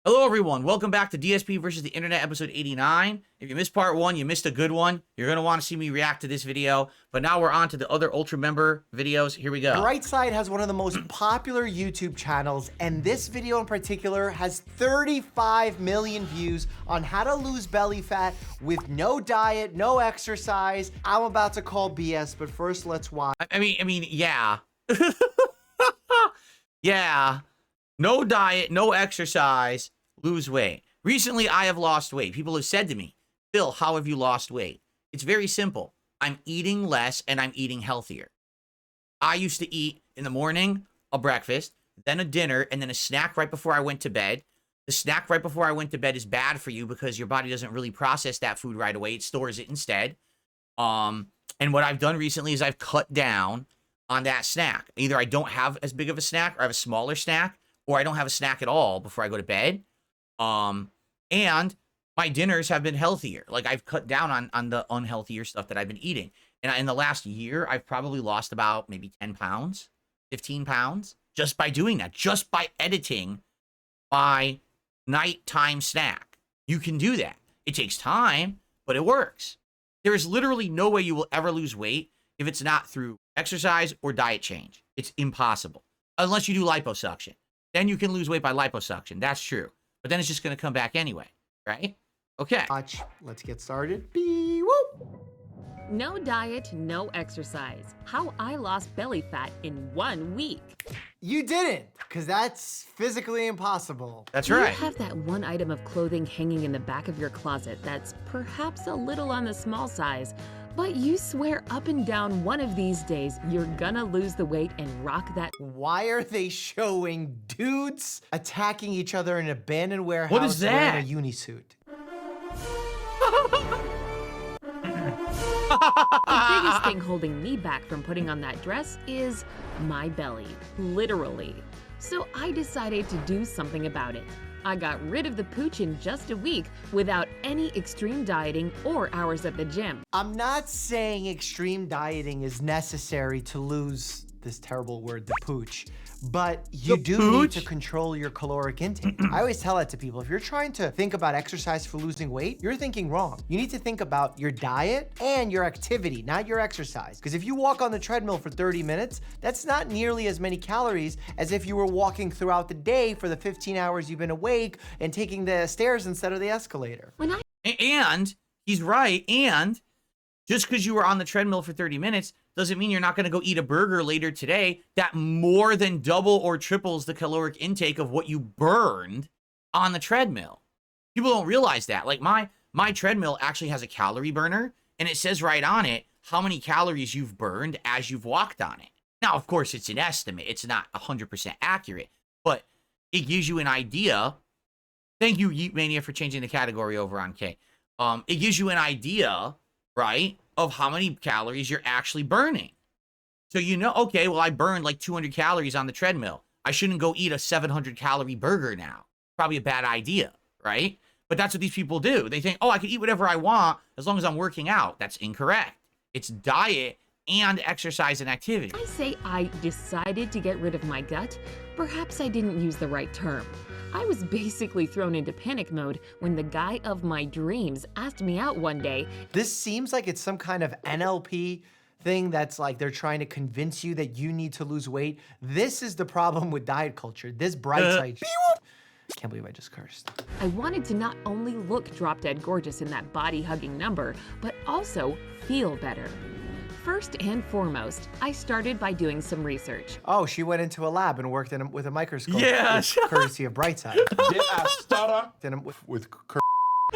Hello everyone, welcome back to DSP versus the Internet episode 89. If you missed part 1, you missed a good one. You're going to want to see me react to this video. But now we're on to the other Ultra member videos. Here we go. Brightside has one of the most popular YouTube channels, and this video in particular has 35 million views on how to lose belly fat with no diet, no exercise. I'm about to call BS, but first let's watch. I mean, yeah. Yeah. No diet, no exercise, lose weight. Recently, I have lost weight. People have said to me, Bill, how have you lost weight? It's very simple. I'm eating less and I'm eating healthier. I used to eat in the morning a breakfast, then a dinner, and then a snack right before I went to bed. The snack right before I went to bed is bad for you because your body doesn't really process that food right away. It stores it instead. And what I've done recently is I've cut down on that snack. Either I don't have as big of a snack or I have a smaller snack, or I don't have a snack at all before I go to bed. And my dinners have been healthier. Like, I've cut down on the unhealthier stuff that I've been eating. And in the last year, I've probably lost about maybe 10 pounds, 15 pounds, just by doing that, just by editing my nighttime snack. You can do that. It takes time, but it works. There is literally no way you will ever lose weight if it's not through exercise or diet change. It's impossible. Unless you do liposuction. Then you can lose weight by liposuction. That's true. But then it's just going to come back anyway, right? Okay. Watch. Let's get started. Woo! No diet, no exercise. How I lost belly fat in 1 week. You didn't, because that's physically impossible. That's right. You have that one item of clothing hanging in the back of your closet that's perhaps a little on the small size, but you swear up and down one of these days you're gonna lose the weight and rock that. Why are they showing dudes attacking each other in an abandoned warehouse What is that? wearing a unisuit? The biggest thing holding me back from putting on that dress is my belly, literally. So I decided to do something about it. I got rid of the pooch in just a week without any extreme dieting or hours at the gym. I'm not saying extreme dieting is necessary to lose this terrible word, the pooch, but you need to control your caloric intake. I always tell that to people. If you're trying to think about exercise for losing weight, you're thinking wrong. You need to think about your diet and your activity, not your exercise. Because if you walk on the treadmill for 30 minutes, that's not nearly as many calories as if you were walking throughout the day for the 15 hours you've been awake and taking the stairs instead of the escalator. And he's right. And just because you were on the treadmill for 30 minutes doesn't mean you're not going to go eat a burger later today that more than double or triples the caloric intake of what you burned on the treadmill. People don't realize that. Like, my treadmill actually has a calorie burner, and it says right on it how many calories you've burned as you've walked on it. Now, of course, it's an estimate. It's not 100% accurate, but it gives you an idea. Thank you, Yeet Mania, for changing the category over on K. It gives you an idea, right, of how many calories you're actually burning. So you know, okay, well, I burned like 200 calories on the treadmill. I shouldn't go eat a 700 calorie burger now. Probably a bad idea, right? But that's what these people do. They think, oh, I can eat whatever I want as long as I'm working out. That's incorrect. It's diet and exercise and activity. I say I decided to get rid of my gut. Perhaps I didn't use the right term. I was basically thrown into panic mode when the guy of my dreams asked me out one day. This seems like it's some kind of NLP thing that's like they're trying to convince you that you need to lose weight. This is the problem with diet culture. This Brightside. Can't believe I just cursed. I wanted to not only look drop dead gorgeous in that body-hugging number, but also feel better. First and foremost, I started by doing some research. Oh, she went into a lab and worked with a microscope. Yes. Courtesy of Brightside. Yeah, stutter. with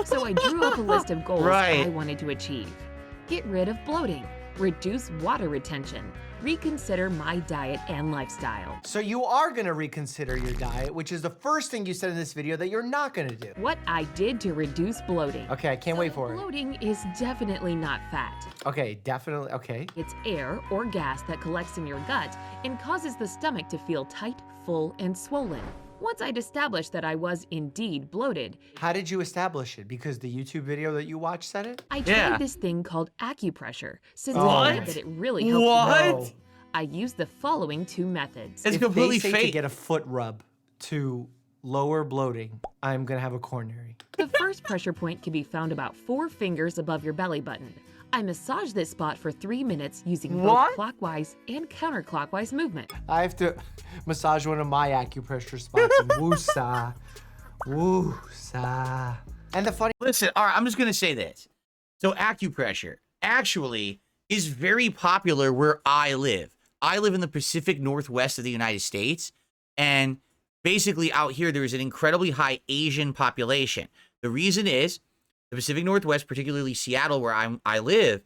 So I drew up a list of goals Right. I wanted to achieve. Get rid of bloating, reduce water retention, reconsider my diet and lifestyle. So you are gonna reconsider your diet, which is the first thing you said in this video that you're not gonna do. What I did to reduce bloating. Okay, I can't wait for it. Bloating is definitely not fat. Okay, definitely, okay. It's air or gas that collects in your gut and causes the stomach to feel tight, full, and swollen. Once I'd established that I was indeed bloated, How did you establish it? Because the YouTube video that you watched said it? I tried Yeah. this thing called acupressure, since What? I found that it really helped. What? No. I used the following two methods. It's If completely they say to fake. get a foot rub to lower bloating, I'm gonna have a coronary. The first pressure point can be found about 4 fingers above your belly button. I massage this spot for 3 minutes using both clockwise and counterclockwise movement. I have to massage one of my acupressure spots and woo-sa, woo-sa. And the funny— Listen, all right, I'm just going to say this. So acupressure actually is very popular where I live. I live in the Pacific Northwest of the United States, and basically out here there's an incredibly high Asian population. The reason is the Pacific Northwest, particularly Seattle where I live,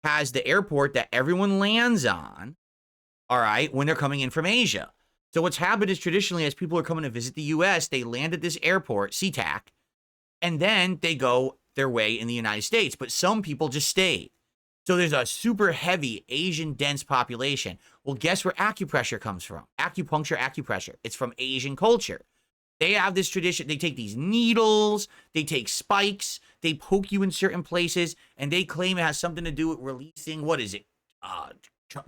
has the airport that everyone lands on, all right, when they're coming in from Asia. So what's happened is traditionally as people are coming to visit the US, they land at this airport, SeaTac, and then they go their way in the United States. But some people just stayed. So there's a super heavy Asian dense population. Well, guess where acupressure comes from? Acupuncture, acupressure. It's from Asian culture. They have this tradition. They take these needles, they take spikes, they poke you in certain places, and they claim it has something to do with releasing, what is it?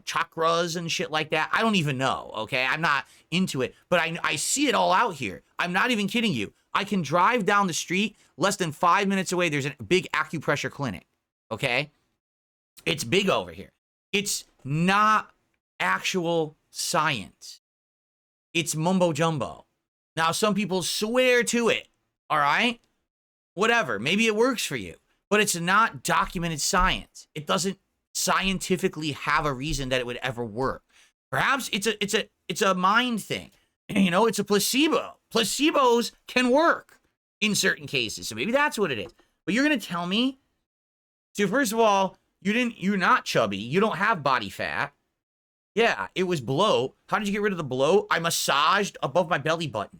Chakras and shit like that. I don't even know, okay? I'm not into it, but I see it all out here. I'm not even kidding you. I can drive down the street, less than 5 minutes away, there's a big acupressure clinic, okay? It's big over here. It's not actual science. It's mumbo jumbo. Now, some people swear to it, all right? Whatever, maybe it works for you, but it's not documented science. It doesn't scientifically have a reason that it would ever work. Perhaps it's a mind thing. You know, it's a placebo. Placebos can work in certain cases, so maybe that's what it is. But you're gonna tell me? So first of all, you're not chubby. You don't have body fat. Yeah, it was bloat. How did you get rid of the bloat? I massaged above my belly button.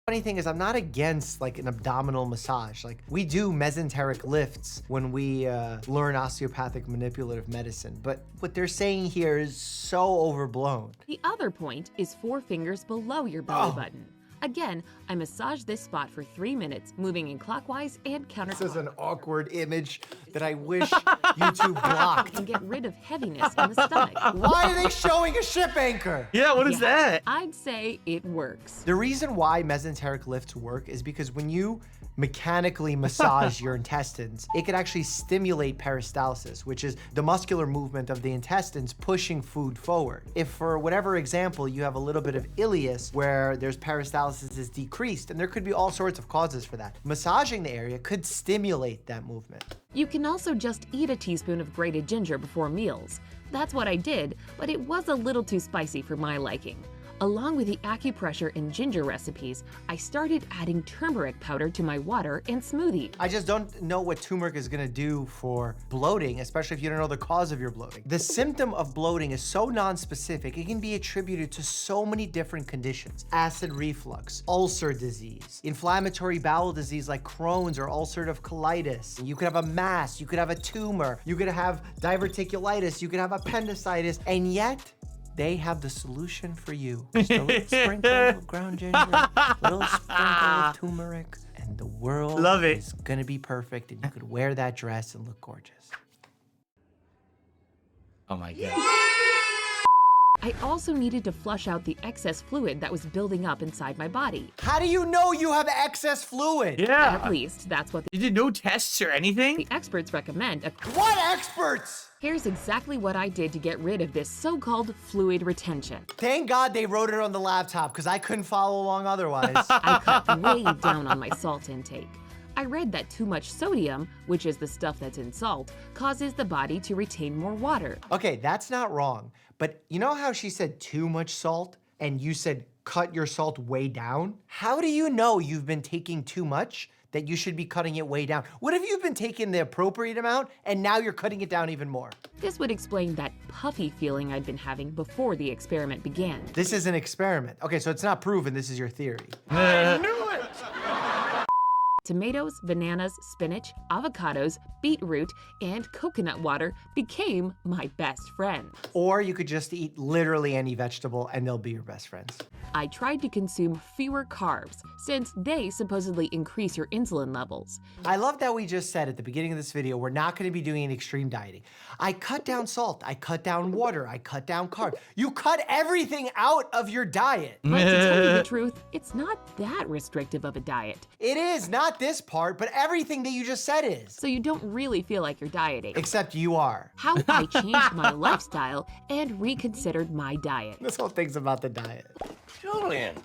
Funny thing is, I'm not against like an abdominal massage. Like we do mesenteric lifts when we learn osteopathic manipulative medicine, but what they're saying here is so overblown. The other point is 4 fingers below your belly button. Again, I massage this spot for 3 minutes, moving in clockwise and counterclockwise. This is an awkward image that I wish YouTube blocked. And get rid of heaviness in the stomach. Why are they showing a ship anchor? Yeah, what is that? I'd say it works. The reason why mesenteric lifts work is because when you mechanically massage your intestines, it can actually stimulate peristalsis, which is the muscular movement of the intestines pushing food forward. If for whatever example, you have a little bit of ileus where there's peristalsis is decreased, and there could be all sorts of causes for that, massaging the area could stimulate that movement. You can also just eat a teaspoon of grated ginger before meals. That's what I did, but it was a little too spicy for my liking. Along with the acupressure and ginger recipes, I started adding turmeric powder to my water and smoothie. I just don't know what turmeric is gonna do for bloating, especially if you don't know the cause of your bloating. The symptom of bloating is so non-specific, it can be attributed to so many different conditions. Acid reflux, ulcer disease, inflammatory bowel disease like Crohn's or ulcerative colitis. You could have a mass, you could have a tumor, you could have diverticulitis, you could have appendicitis, and yet, they have the solution for you. Just a little sprinkle of ground ginger, a little sprinkle of turmeric, and the world is gonna be perfect, and you could wear that dress and look gorgeous. Oh my God. I also needed to flush out the excess fluid that was building up inside my body. How do you know you have excess fluid? Yeah. At least, that's what You did no tests or anything? the experts recommend. What experts? Here's exactly what I did to get rid of this so-called fluid retention. Thank God they wrote it on the laptop, because I couldn't follow along otherwise. I cut way down on my salt intake. I read that too much sodium, which is the stuff that's in salt, causes the body to retain more water. Okay, that's not wrong, but you know how she said too much salt, and you said cut your salt way down? How do you know you've been taking too much that you should be cutting it way down? What if you've been taking the appropriate amount and now you're cutting it down even more? This would explain that puffy feeling I'd been having before the experiment began. This is an experiment. Okay, so it's not proven, this is your theory. Tomatoes, bananas, spinach, avocados, beetroot, and coconut water became my best friend. Or you could just eat literally any vegetable and they'll be your best friends. I tried to consume fewer carbs, since they supposedly increase your insulin levels. I love that we just said at the beginning of this video, we're not gonna be doing an extreme dieting. I cut down salt, I cut down water, I cut down carbs. You cut everything out of your diet. But to tell you the truth, it's not that restrictive of a diet. It is, not this part, but everything that you just said is. So you don't really feel like you're dieting. Except you are. How I changed my lifestyle and reconsidered my diet. This whole thing's about the diet. Julian.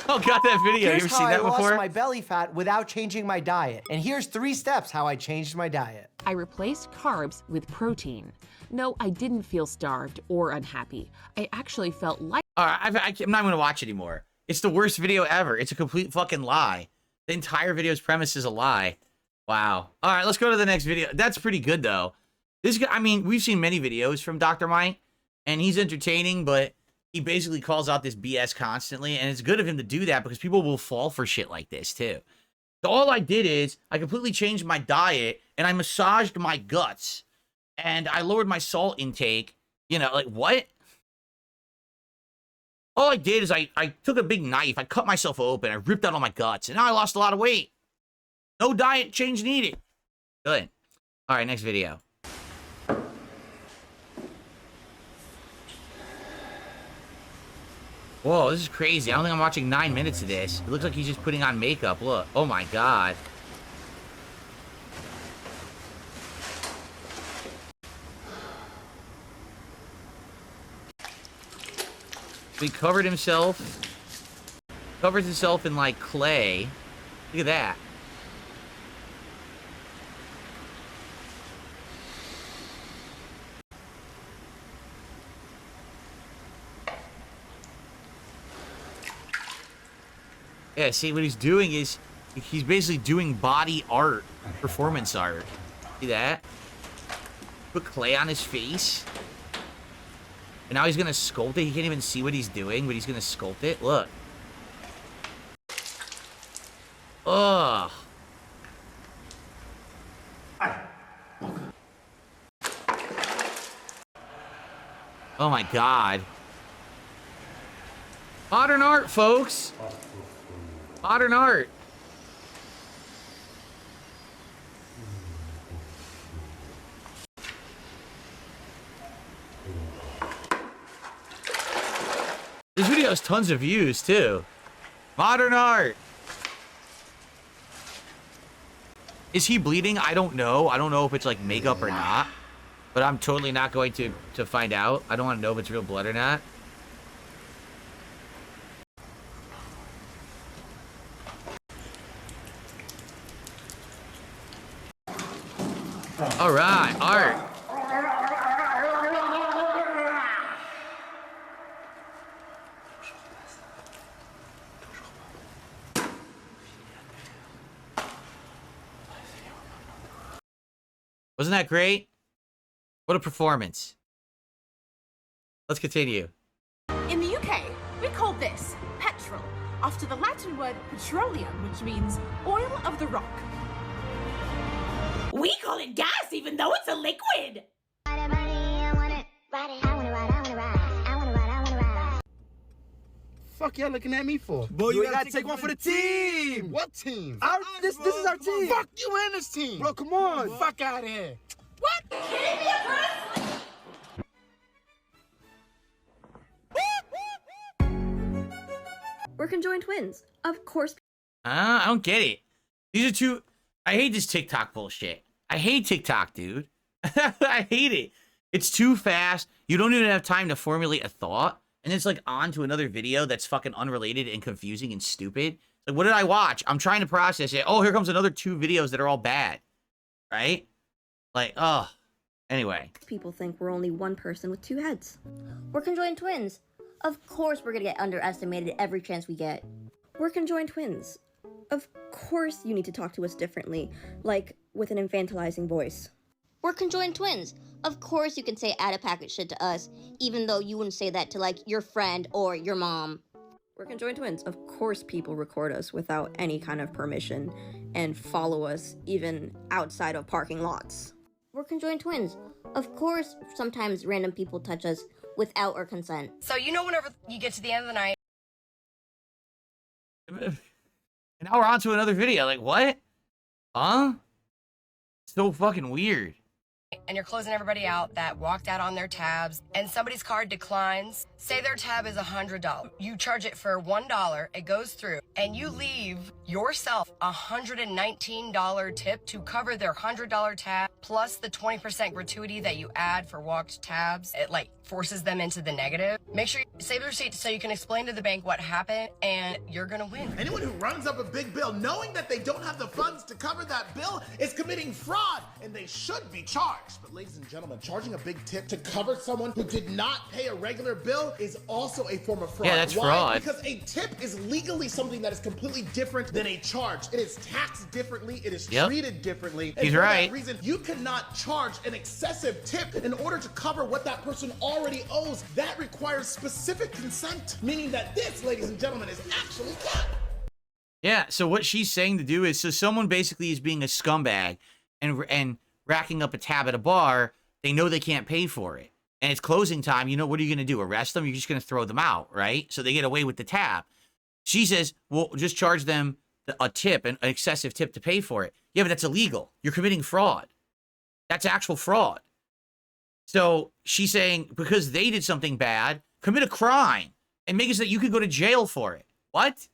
Oh, got that video. You Here's ever how seen I that lost before? my belly fat without changing my diet. And here's 3 steps how I changed my diet. I replaced carbs with protein. No, I didn't feel starved or unhappy. I actually felt like All right, I'm not going to watch anymore. It's the worst video ever. It's a complete fucking lie. The entire video's premise is a lie. Wow. All right, let's go to the next video. That's pretty good, though. This guy, I mean, we've seen many videos from Dr. Mike, and he's entertaining, but he basically calls out this BS constantly, and it's good of him to do that because people will fall for shit like this, too. So all I did is I completely changed my diet, and I massaged my guts, and I lowered my salt intake. You know, like, what? All I did is I took a big knife, I cut myself open, I ripped out all my guts, and now I lost a lot of weight. No diet change needed. Good. All right, next video. Whoa, this is crazy. I don't think I'm watching 9 minutes of this. It looks like he's just putting on makeup. Look. Oh my god. He covered himself. Covers himself in like clay. Look at that. Yeah, see, what he's doing is he's basically doing body art, performance art. See that? Put clay on his face. And now he's gonna sculpt it. He can't even see what he's doing, but he's gonna sculpt it. Look. Ugh. Oh my god. Modern art, folks. Modern art. This video has tons of views, too. Modern art. Is he bleeding? I don't know. I don't know if it's, like, makeup or not. But I'm totally not going to find out. I don't want to know if it's real blood or not. All right, art. Wasn't that great? What a performance. Let's continue. In the UK, we call this petrol, after the Latin word petroleum, which means oil of the rock. We call it gas, even though it's a liquid. Fuck y'all looking at me for? Boy, you gotta take one for the team. What team? This is our team. Fuck you and this team. Bro, come on. Fuck out of here. What? Kidding me, We're conjoined twins. Of course. I don't get it. These are two... I hate this TikTok bullshit. I hate TikTok, dude. I hate it. It's too fast. You don't even have time to formulate a thought. And it's like on to another video that's fucking unrelated and confusing and stupid. Like, what did I watch? I'm trying to process it. Oh, here comes another 2 videos that are all bad. Right? Like, oh. Anyway. People think we're only one person with 2 heads. We're conjoined twins. Of course we're gonna get underestimated every chance we get. We're conjoined twins. Of course you need to talk to us differently, like with an infantilizing voice. We're conjoined twins. Of course you can say add a packet shit to us, even though you wouldn't say that to like your friend or your mom. We're conjoined twins. Of course people record us without any kind of permission and follow us even outside of parking lots. We're conjoined twins. Of course, sometimes random people touch us without our consent. So you know whenever you get to the end of the night. And now we're on to another video. Like, what? Huh? So fucking weird. And you're closing everybody out that walked out on their tabs, and somebody's card declines. Say their tab is $100. You charge it for $1, it goes through, and you leave yourself a $119 tip to cover their $100 tab, plus the 20% gratuity that you add for walked tabs. It like forces them into the negative. Make sure you save the receipt so you can explain to the bank what happened, and you're gonna win. Anyone who runs up a big bill knowing that they don't have the funds to cover that bill is committing fraud, and they should be charged. But ladies and gentlemen, charging a big tip to cover someone who did not pay a regular bill is also a form of fraud. Yeah, that's Why? fraud. Because a tip is legally something that is completely different than a charge. It is taxed differently. It is treated differently. And He's for right. that reason, you cannot charge an excessive tip in order to cover what that person already owes. That requires specific consent, meaning that this, ladies and gentlemen, is actually cap. Yeah, so what she's saying to do is, so someone basically is being a scumbag and racking up a tab at a bar, they know they can't pay for it. And it's closing time, you know, what are you going to do? Arrest them? You're just going to throw them out, right? So they get away with the tab. She says, well, just charge them a tip, an excessive tip to pay for it. Yeah, but that's illegal. You're committing fraud. That's actual fraud. So she's saying, because they did something bad, commit a crime and make it so that you could go to jail for it. What?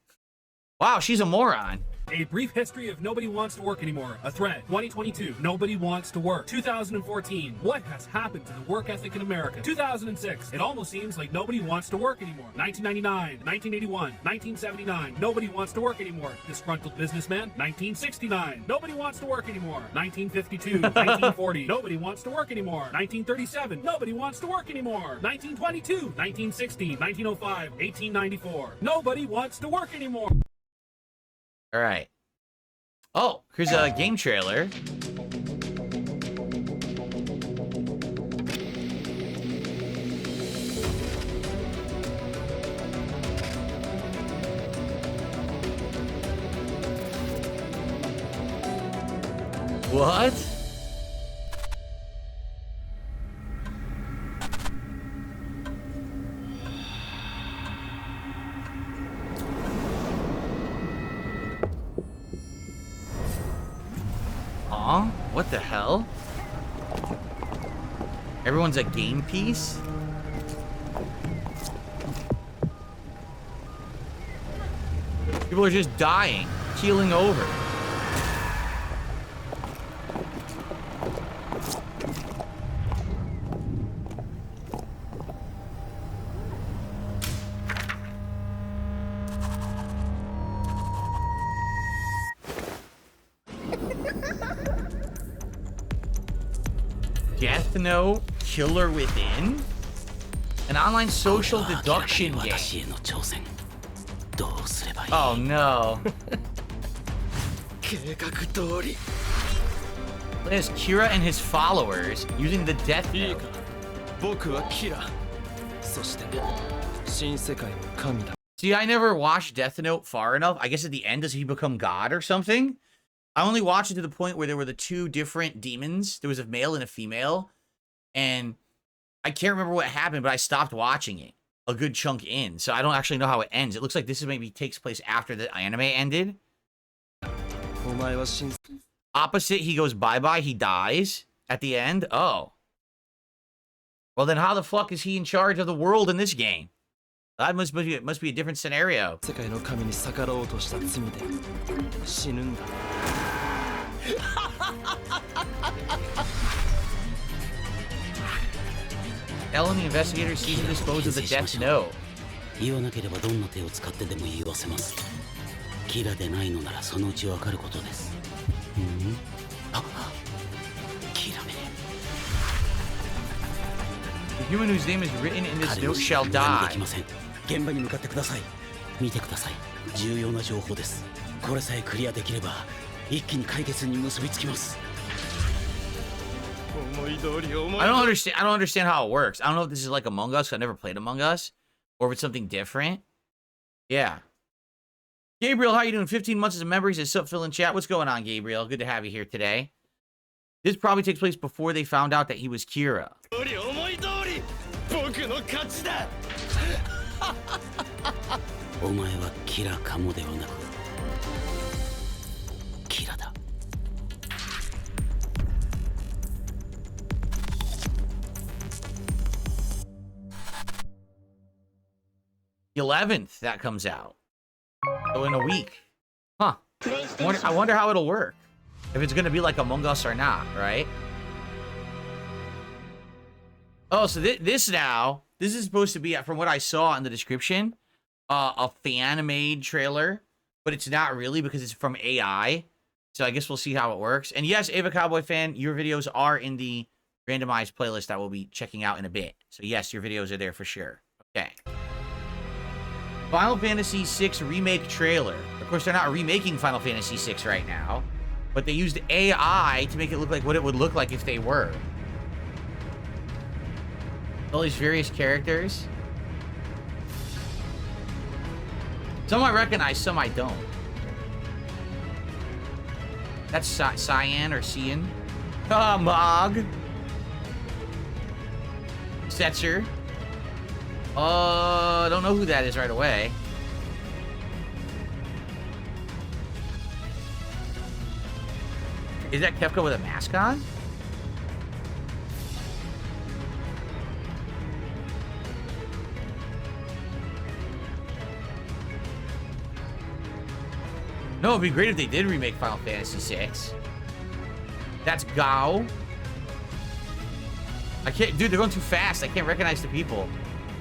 Wow, she's a moron. A brief history of nobody wants to work anymore. A thread. 2022. Nobody wants to work. 2014. What has happened to the work ethic in America? 2006. It almost seems like nobody wants to work anymore. 1999. 1981. 1979. Nobody wants to work anymore. Disgruntled businessman. 1969. Nobody wants to work anymore. 1952. 1940. Nobody wants to work anymore. 1937. Nobody wants to work anymore. 1922. 1960. 1905. 1894. Nobody wants to work anymore. All right. Oh, here's a game trailer. What? What the hell? Everyone's a game piece? People are just dying, keeling over. Death Note, Killer Within? An online social deduction game. Oh no. There's Kira and his followers using the Death Note. See, I never watched Death Note far enough. I guess at the end, does he become God or something? I only watched it to the point where there were the two different demons. There was a male and a female. And I can't remember what happened, but I stopped watching it a good chunk in. So I don't actually know how it ends. It looks like this is maybe takes place after the anime ended. Opposite, he goes bye-bye. He dies at the end. Oh. Well, then how the fuck is he in charge of the world in this game? That must be a different scenario. Ellen, the investigator, sees and dispose of the Death Note. The human whose name is written in this note shall die. I don't understand how it works. I don't know if this is like Among Us. I never played Among Us, or if it's something different. Yeah. Gabriel, how you doing? 15 months as a member. He says, sup, Phil in chat. What's going on, Gabriel? Good to have you here today. This probably takes place before they found out that he was Kira. The 11th, that comes out. So in a week. Huh. I wonder how it'll work. If it's going to be like Among Us or not, right? Oh, so this is supposed to be, from what I saw in the description, a fan-made trailer. But it's not really because it's from AI. So I guess we'll see how it works. And yes, Ava Cowboy fan, your videos are in the randomized playlist that we'll be checking out in a bit. So yes, your videos are there for sure. Okay. Final Fantasy VI Remake trailer. Of course, they're not remaking Final Fantasy VI right now, but they used AI to make it look like what it would look like if they were. All these various characters. Some I recognize, some I don't. That's Cyan or Cian. Mog. Setzer. I don't know who that is right away. Is that Kefka with a mask on? No, it'd be great if they did remake Final Fantasy VI. That's Gao. I can't, dude, they're going too fast. I can't recognize the people.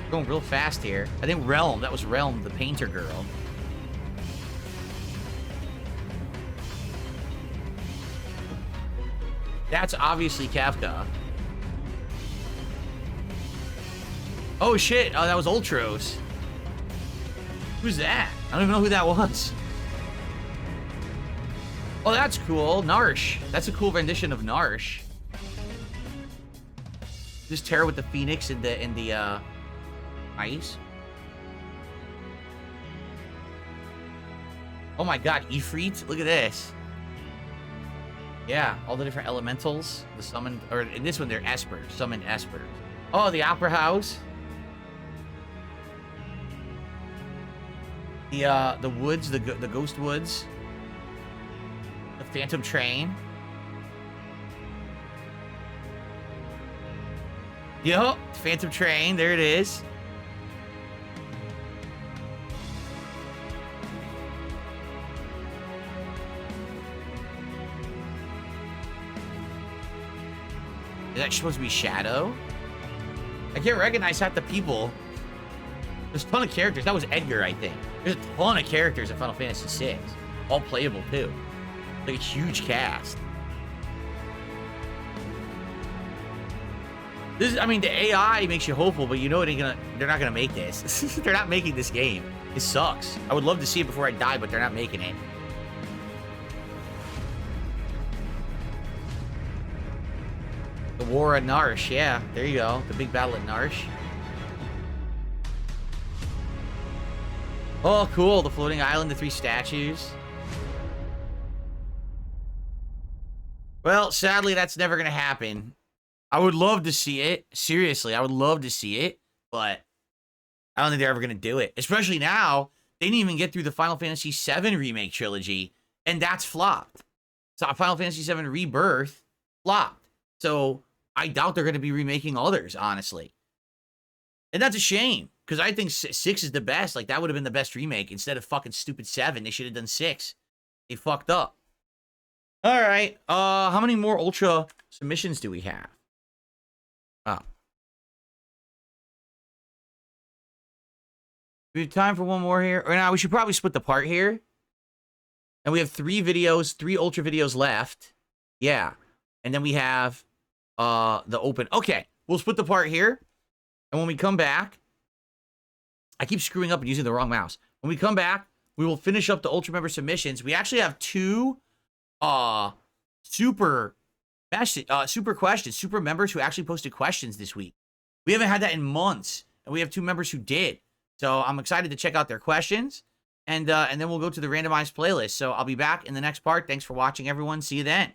Going real fast here. I think Realm. That was Realm, the painter girl. That's obviously Kafka. Oh, shit. Oh, that was Ultros. Who's that? I don't even know who that was. Oh, that's cool. Narsh. That's a cool rendition of Narsh. This Terra with the Phoenix and the ice. Oh my god, Ifrit. Look at this. Yeah, all the different elementals. The summoned, or in this one, they're Esper. Summoned Esper. Oh, the Opera House. The woods, the ghost woods. The Phantom Train. Yup, Phantom Train. There it is. Is that supposed to be Shadow? I can't recognize half the people. There's a ton of characters. That was Edgar, I think. There's a ton of characters in Final Fantasy VI. All playable, too. Like a huge cast. This is, I mean, the AI makes you hopeful, but you know they're not gonna make this. They're not making this game. It sucks. I would love to see it before I die, but they're not making it. The War of Narsh, yeah. There you go. The big battle at Narsh. Oh, cool. The floating island, the 3 statues. Well, sadly, that's never going to happen. I would love to see it. Seriously, I would love to see it. But I don't think they're ever going to do it. Especially now, they didn't even get through the Final Fantasy VII Remake trilogy. And that's flopped. So Final Fantasy VII Rebirth flopped. So I doubt they're going to be remaking others, honestly. And that's a shame. Because I think 6 is the best. Like, that would have been the best remake. Instead of fucking stupid 7, they should have done 6. They fucked up. All right. How many more Ultra submissions do we have? Oh. We have time for one more here. Or now we should probably split the part here. And we have 3 videos, 3 Ultra videos left. Yeah. And then we have the open. Okay. We'll split the part here. And when we come back, I keep screwing up and using the wrong mouse. When we come back, we will finish up the Ultra member submissions. We actually have 2 super questions, super members who actually posted questions this week. We haven't had that in months, and we have 2 members who did. So I'm excited to check out their questions, and then we'll go to the randomized playlist. So I'll be back in the next part. Thanks for watching, everyone. See you then.